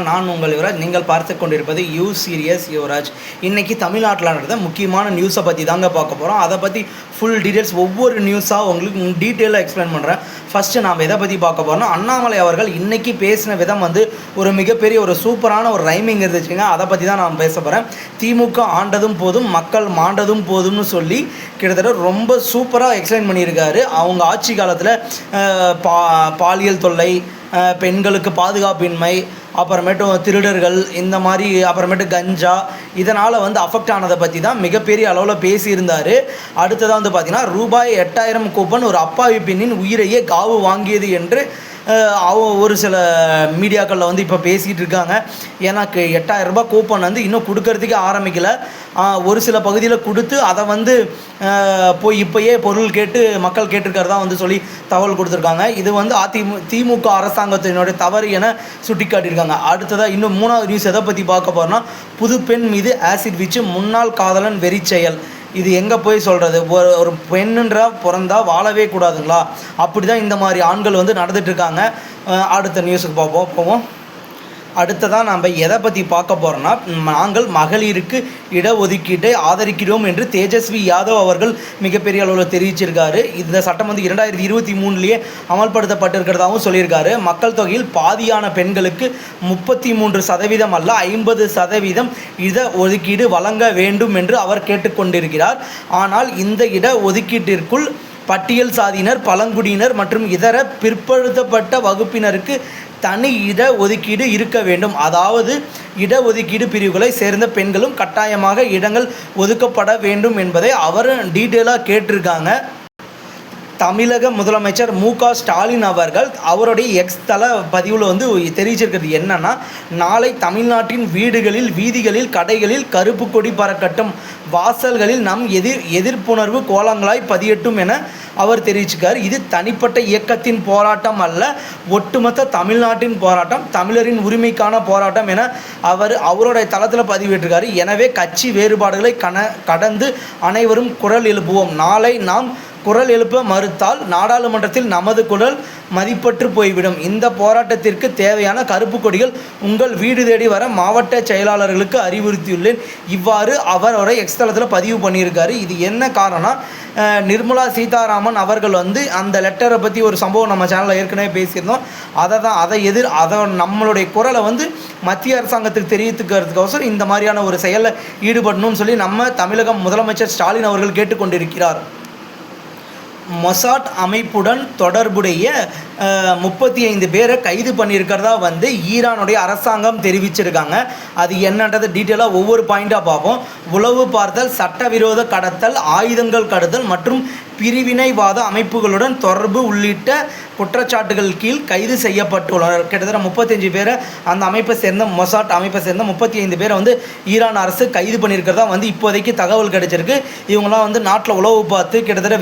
நான் உங்கள் யுவராஜ். நீங்கள் பார்த்து கொண்டிருப்பது யூ சீரியஸ் யுவராஜ். இன்றைக்கி தமிழ்நாட்டில் நடந்த முக்கியமான நியூஸை பற்றி தாங்க பார்க்க போகிறோம். அதை பற்றி ஃபுல் டீட்டெயில்ஸ் ஒவ்வொரு நியூஸாக உங்களுக்கு டீட்டெயிலாக எக்ஸ்பிளைன் பண்ணுறேன். ஃபஸ்ட்டு நாம் எதை பற்றி பார்க்க போகிறோம்னா, அண்ணாமலை அவர்கள் இன்றைக்கி பேசின விதம் ஒரு மிகப்பெரிய ஒரு சூப்பரான ஒரு ரைமிங் இருந்துச்சுங்க. அதை பற்றி தான் நான் பேச போகிறேன். திமுக ஆண்டதும் போதும், மக்கள் மாண்டதும் போதும்னு சொல்லி கிட்டத்தட்ட ரொம்ப சூப்பராக எக்ஸ்பிளைன் பண்ணியிருக்காரு. அவங்க ஆட்சி காலத்தில் பாலியல் தொல்லை, பெண்களுக்கு பாதுகாப்பின்மை, அப்புறமேட்டு திருடர்கள், இந்த மாதிரி அப்புறமேட்டு கஞ்சா, இதனால் அஃபெக்ட் ஆனதை பற்றி தான் மிகப்பெரிய அளவில் பேசியிருந்தார். அடுத்ததாக பார்த்திங்கன்னா, ரூபாய் 8000 கூப்பன் ஒரு அப்பாவி பெண்ணின் உயிரையே காவு வாங்கியது என்று ஒரு சில மீடியாக்களில் இப்போ பேசிகிட்டு இருக்காங்க. எனக்கு 8000 ரூபாய் கூப்பன் இன்னும் கொடுக்கறதுக்கே ஆரம்பிக்கலை. ஒரு சில பகுதியில் கொடுத்து அதை போய் இப்போயே பொருள் கேட்டு மக்கள் கேட்டிருக்கிறதா சொல்லி தகவல் கொடுத்துருக்காங்க. இது திமுக அரசாங்கத்தினுடைய தவறு என சுட்டி காட்டியிருக்காங்க. அடுத்ததாக இன்னும் 3வது நியூஸ் எதை பற்றி பார்க்க போகிறோன்னா, புது பெண் மீது ஆசிட் வீச்சு, முன்னாள் காதலன் வெறி செயல். இது எங்கே போய் சொல்கிறது? ஒரு பெண்ணுன்றா பிறந்தா வாழவே கூடாதுங்களா? அப்படி தான் இந்த மாதிரி ஆண்கள் நடந்துகிட்ருக்காங்க. அடுத்த நியூஸுக்கு போவோம். அடுத்ததான் நம்ம எதை பற்றி பார்க்க போகிறோன்னா, நாங்கள் மகளிருக்கு இடஒதுக்கீட்டை ஆதரிக்கிறோம் என்று தேஜஸ்வி யாதவ் அவர்கள் மிகப்பெரிய அளவில் தெரிவிச்சிருக்காரு. இந்த சட்டம் 2023 அமல்படுத்தப்பட்டிருக்கிறதாகவும் சொல்லியிருக்காரு. மக்கள் தொகையில் பாதியான பெண்களுக்கு 33% அல்ல 50% இடஒதுக்கீடு வழங்க வேண்டும் என்று அவர் கேட்டுக்கொண்டிருக்கிறார். ஆனால் இந்த இடஒதுக்கீட்டிற்குள் பட்டியல் சாதியினர், பழங்குடியினர் மற்றும் இதர பிற்படுத்தப்பட்ட வகுப்பினருக்கு தனி இடஒதுக்கீடு இருக்க வேண்டும். அதாவது இடஒதுக்கீடு பிரிவுகளை சேர்ந்த பெண்களும் கட்டாயமாக இடங்கள் ஒதுக்கப்பட வேண்டும் என்பதை அவர் டீட்டெயிலாக கேட்டிருக்காங்க. தமிழக முதலமைச்சர் மு.க. ஸ்டாலின் அவர்கள் அவருடைய எக்ஸ் தள பதிவில் தெரிவிச்சிருக்கிறது என்னன்னா, நாளை தமிழ்நாட்டின் வீடுகளில், வீதிகளில், கடைகளில் கருப்பு கொடி பறக்கட்டும், வாசல்களில் நம் எதிர்ப்புணர்வு கோலங்களாய் பதியட்டும் என அவர் தெரிவிச்சிருக்கார். இது தனிப்பட்ட இயக்கத்தின் போராட்டம் அல்ல, ஒட்டுமொத்த தமிழ்நாட்டின் போராட்டம், தமிழரின் உரிமைக்கான போராட்டம் என அவருடைய தளத்தில் பதிவிட்டிருக்காரு. எனவே கட்சி வேறுபாடுகளை கடந்து அனைவரும் குரல் எழுப்புவோம். நாளை நாம் குரல் எழுப்ப மறுத்தால் நாடாளுமன்றத்தில் நமது குரல் மதிப்பற்று போய்விடும். இந்த போராட்டத்திற்கு தேவையான கருப்பு கொடிகள் உங்கள் வீடு தேடி வர மாவட்ட செயலாளர்களுக்கு அறிவுறுத்தியுள்ளேன். இவ்வாறு அவரோட எக்ஸ்தலத்தில் பதிவு பண்ணியிருக்காரு. இது என்ன காரணம்? நிர்மலா சீதாராமன் அவர்கள் அந்த லெட்டரை பற்றி ஒரு சம்பவம் நம்ம சேனலில் ஏற்கனவே பேசியிருந்தோம். அதை நம்மளுடைய குரலை மத்திய அரசாங்கத்துக்கு தெரிவித்துக்கிறதுக்கோசரம் இந்த மாதிரியான ஒரு செயலில் ஈடுபடணும்னு சொல்லி நம்ம தமிழக முதலமைச்சர் ஸ்டாலின் அவர்கள் கேட்டுக்கொண்டிருக்கிறார். மொசாட் அமைப்புடன் தொடர்புடைய 35 பேரை கைது பண்ணியிருக்கிறதா ஈரானுடைய அரசாங்கம் தெரிவிச்சிருக்காங்க. அது என்னன்றது டீட்டெயிலாக ஒவ்வொரு பாயிண்ட்டாக பார்ப்போம். உளவு பார்த்தல், சட்டவிரோத கடத்தல், ஆயுதங்கள் கடத்தல் மற்றும் பிரிவினைவாத அமைப்புகளுடன் தொடர்பு உள்ளிட்ட குற்றச்சாட்டுகள் கீழ் கைது செய்யப்பட்டுள்ளனர். கிட்டத்தட்ட 35 பேரை அந்த அமைப்பை சேர்ந்த மொசாட் அமைப்பை சேர்ந்த 35 பேரை ஈரான் அரசு கைது பண்ணியிருக்கிறதா இப்போதைக்கு தகவல் கிடைச்சிருக்கு. இவங்களாம் நாட்டில் உளவு பார்த்து கிட்டத்தட்ட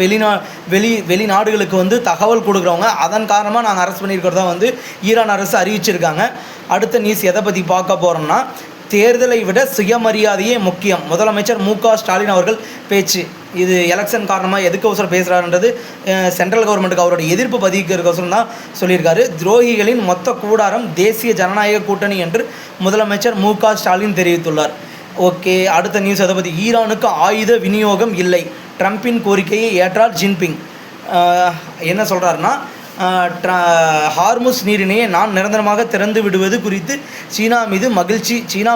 வெளிநாடுகளுக்கு தகவல் கொடுக்குறவங்க. அதன் காரணமாக நாங்கள் அரெஸ்ட் பண்ணியிருக்கிறதா ஈரான் அரசு அறிவிச்சிருக்காங்க. அடுத்த நியூஸ் எதை பற்றி பார்க்க போகிறோம்னா, தேர்தலை விட சுயமரியாதையே முக்கியம், முதலமைச்சர் மு.க. ஸ்டாலின் அவர்கள் பேச்சு. இது எலெக்ஷன் காரணமாக எதுக்கோசரம் பேசுகிறாருன்றது சென்ட்ரல் கவர்மெண்ட்டுக்கு அவரோட எதிர்ப்பு பதிவுக்கிறதுக்கோசரம் தான் சொல்லியிருக்காரு. துரோகிகளின் மொத்த கூடாரம் தேசிய ஜனநாயக கூட்டணி என்று முதலமைச்சர் மு.க. ஸ்டாலின் தெரிவித்துள்ளார். ஓகே, அடுத்த நியூஸ் அதை பற்றி. ஈரானுக்கு ஆயுத விநியோகம் இல்லை, ட்ரம்பின் கோரிக்கையை ஏற்றார் ஜின்பிங். என்ன சொல்கிறாருன்னா, ஹார்முஸ் நீரிணையை நான் நிரந்தரமாக திறந்து விடுவது குறித்து சீனா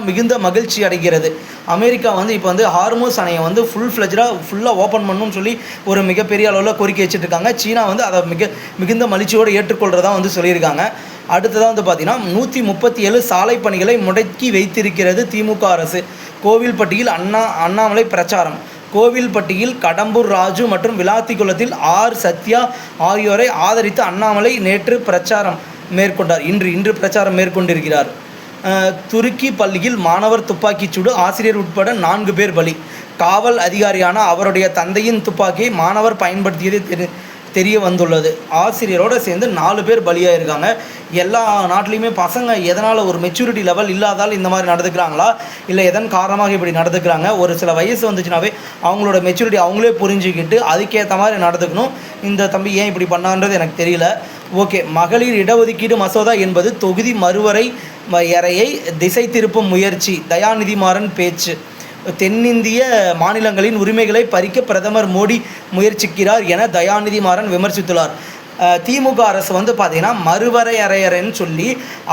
மிகுந்த மகிழ்ச்சி அடைகிறது. அமெரிக்கா இப்போ ஹார்முஸ் அணையை ஃபுல்லாக ஓப்பன் பண்ணணும்னு சொல்லி ஒரு மிகப்பெரிய அளவில் கோரிக்கை வச்சுட்ருக்காங்க. சீனா அதை மிகுந்த மகிழ்ச்சியோடு ஏற்றுக்கொள்கிறதா சொல்லியிருக்காங்க. அடுத்ததாக பார்த்தீங்கன்னா, 137 சாலை பணிகளை முடக்கி வைத்திருக்கிறது திமுக அரசு. கோவில்பட்டியில் அண்ணாமலை பிரச்சாரம். கோவில்பட்டியில் கடம்பூர் ராஜு மற்றும் விளாத்திக்குளத்தில் சத்யா ஆகியோரை ஆதரித்து அண்ணாமலை நேற்று பிரச்சாரம் மேற்கொண்டார். இன்று பிரச்சாரம் மேற்கொண்டிருக்கிறார். துருக்கி பள்ளியில் மாணவர் துப்பாக்கிச்சூடு, ஆசிரியர் உட்பட 4 பேர் பலி. காவல் அதிகாரியான அவருடைய தந்தையின் துப்பாக்கியை மாணவர் பயன்படுத்தியது தெரிய வந்துள்ளது. ஆசிரியரோடு சேர்ந்து 4 பேர் பலியாயிருக்காங்க. எல்லா நாட்டிலையுமே பசங்க எதனால் ஒரு மெச்சூரிட்டி லெவல் இல்லாதால் இந்த மாதிரி நடந்துக்கிறாங்களா, இல்லை எதன் காரணமாக இப்படி நடந்துக்கிறாங்க, ஒரு சில வயசு வந்துச்சுனாவே அவங்களோட மெச்சூரிட்டி அவங்களே புரிஞ்சுக்கிட்டு அதுக்கேற்ற மாதிரி நடந்துக்கணும். இந்த தம்பி ஏன் இப்படி பண்ணான்றது எனக்கு தெரியல. ஓகே, மகளிர் இடஒதுக்கீடு மசோதா என்பது தொகுதி மறுவரையறையை திசை திருப்பும் முயற்சி. தயாநிதி மாறன் பேச்சு. தென்னிந்திய மாநிலங்களின் உரிமைகளை பறிக்க பிரதமர் மோடி முயற்சிக்கிறார் என தயாநிதி மாறன் விமர்சித்துள்ளார். திமுக அரசு வந்து பார்த்திங்கன்னா மறுவரையறைன்னு சொல்லி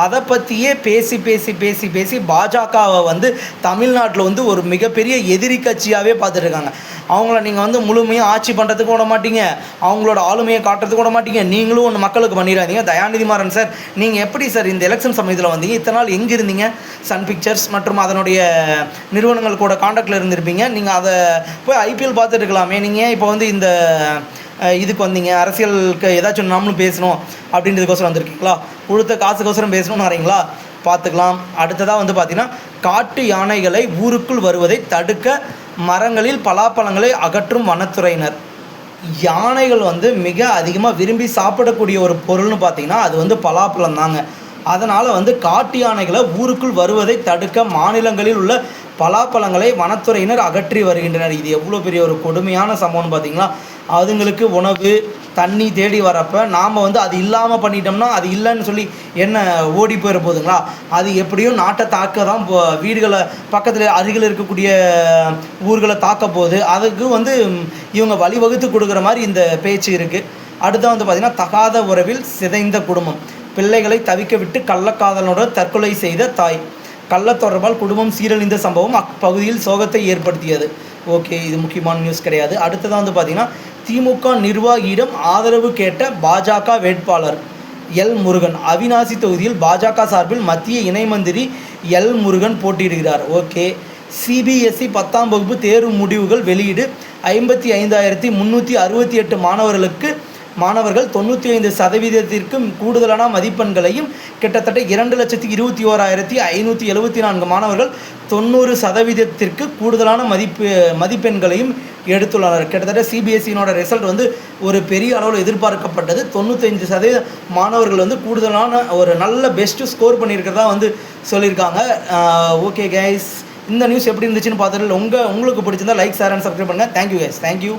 அதை பற்றியே பேசி பேசி பேசி பேசி பாஜகவை வந்து தமிழ்நாட்டில் வந்து ஒரு மிகப்பெரிய எதிரி கட்சியாகவே பார்த்துட்ருக்காங்க. அவங்கள நீங்கள் வந்து முழுமையாக ஆட்சி பண்ணுறதுக்கு விட மாட்டீங்க, அவங்களோட ஆளுமையை காட்டுறதுக்கு விட மாட்டீங்க, நீங்களும் ஒன்று மக்களுக்கு பண்ணிடாதீங்க. தயாநிதி மாறன் சார், நீங்கள் எப்படி சார் இந்த எலெக்ஷன் சமயத்தில் வந்தீங்க? இத்தனை நாள் எங்கே இருந்தீங்க? சன் பிக்சர்ஸ் மற்றும் அதனுடைய நிறுவனங்கள் கூட காண்டாக்டில் இருந்திருப்பீங்க. நீங்கள் அதை போய் ஐபிஎல் பார்த்துட்டு இருக்கலாமே, நீங்கள் இப்போ வந்து இந்த இதுக்கு வந்தீங்க, அரசியலுக்கு ஏதாச்சும் நாமளும் பேசணும் அப்படின்றதுக்கோசரம் வந்திருக்கீங்களா? கொடுத்த காசுக்கோசரம் பேசணும்னு வரீங்களா? பார்த்துக்கலாம். அடுத்ததாக வந்து பார்த்திங்கன்னா, காட்டு யானைகளை ஊருக்குள் வருவதை தடுக்க மரங்களில் பலாப்பழங்களை அகற்றும் வனத்துறையினர். யானைகள் வந்து மிக அதிகமாக விரும்பி சாப்பிடக்கூடிய ஒரு பொருள்னு பார்த்திங்கன்னா அது வந்து பலாப்பழம் தாங்க. அதனால் வந்து காட்டு யானைகளை ஊருக்குள் வருவதை தடுக்க மாநிலங்களில் உள்ள பலாப்பழங்களை வனத்துறையினர் அகற்றி வருகின்றனர். இது எவ்வளோ பெரிய ஒரு கொடுமையான சம்பவம்னு பார்த்திங்களா? அதுங்களுக்கு உணவு தண்ணி தேடி வரப்போ நாம் வந்து அது இல்லாமல் பண்ணிட்டோம்னா அது இல்லைன்னு சொல்லி என்ன ஓடி போயிட போகுதுங்களா? அது எப்படியும் நாட்டை தாக்க தான் வீடுகளை பக்கத்தில் அருகில் இருக்கக்கூடிய ஊர்களை தாக்க போகுது. அதுக்கு வந்து இவங்க வழிவகுத்து கொடுக்குற மாதிரி இந்த பேச்சு இருக்குது. அடுத்த வந்து பார்த்திங்கன்னா, தகாத உறவில் சிதைந்த குடும்பம். பிள்ளைகளை தவிக்க விட்டு கள்ளக்காதலனுடன் தற்கொலை செய்த தாய். கள்ள தொடர்பால் குடும்பம் சீரழிந்த சம்பவம் அப்பகுதியில் சோகத்தை ஏற்படுத்தியது. ஓகே, இது முக்கியமான நியூஸ் கிடையாது. அடுத்ததான் வந்து பார்த்திங்கன்னா, திமுக நிர்வாகியிடம் ஆதரவு கேட்ட பாஜக வேட்பாளர் எல் முருகன். அவிநாசி தொகுதியில் பாஜக சார்பில் மத்திய இணை மந்திரி எல் முருகன் போட்டியிடுகிறார். ஓகே, சிபிஎஸ்இ 10ஆம் வகுப்பு தேர்வு முடிவுகள் வெளியீடு. 55,368 மாணவர்கள் 95% கூடுதலான மதிப்பெண்களையும், கிட்டத்தட்ட 2,21,574 மாணவர்கள் 90% கூடுதலான மதிப்பெண்களையும் எடுத்துள்ளனர். கிட்டத்தட்ட சிபிஎஸ்சியினோட ரிசல்ட் வந்து ஒரு பெரிய அளவில் எதிர்பார்க்கப்பட்டது. 95% மாணவர்கள் வந்து கூடுதலான ஒரு நல்ல பெஸ்ட்டு ஸ்கோர் பண்ணியிருக்கிறதா வந்து சொல்லியிருக்காங்க. ஓகே கைஸ், இந்த நியூஸ் எப்படி இருந்துச்சுன்னு பார்த்துட்டு உங்களுக்கு பிடிச்சிருந்தா லைக், ஷேர் அண்ட் சப்ஸ்கிரைப் பண்ணுங்கள். Thank you guys, thank you.